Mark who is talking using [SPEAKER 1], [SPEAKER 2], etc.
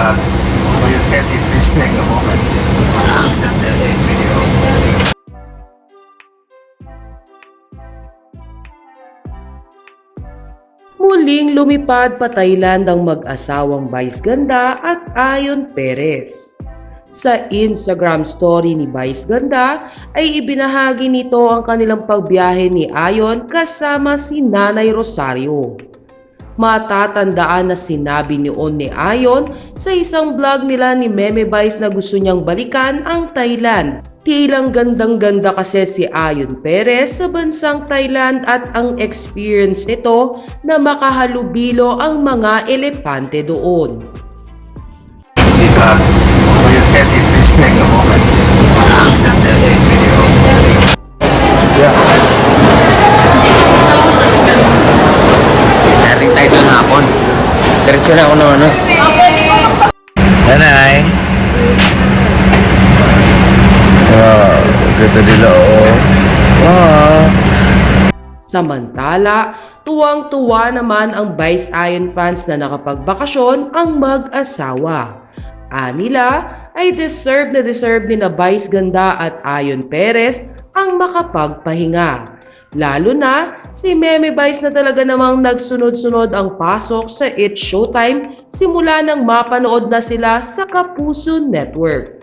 [SPEAKER 1] will you set it, please take a moment. After this video.
[SPEAKER 2] Muling lumipad pa Thailand ang mag-asawang Vice Ganda at Ayon Perez. Sa Instagram story ni Vice Ganda ay ibinahagi nito ang kanilang pagbiyahe ni Ayon kasama si Nanay Rosario. Matatandaan na sinabi noon ni Ayon sa isang vlog nila ni Meme Vice na gusto niyang balikan ang Thailand. Tilang gandang-ganda kasi si Ayon Perez sa bansang Thailand at ang experience nito na makahalubilo ang mga elepante doon.
[SPEAKER 1] Will you set it, please take a moment. After this video.
[SPEAKER 3] Dating tayo doon hapon. Diretso na ako ng ano. Nanay. Ganda nila
[SPEAKER 2] Samantala, tuwang-tuwa naman ang Vice Ayon fans na nakapagbakasyon ang mag-asawa. Anila ay deserve ni na Vice Ganda at Ayon Perez ang makapagpahinga. Lalo na si Meme Vice na talaga namang nagsunod-sunod ang pasok sa It's Showtime simula nang mapanood na sila sa Kapuso Network.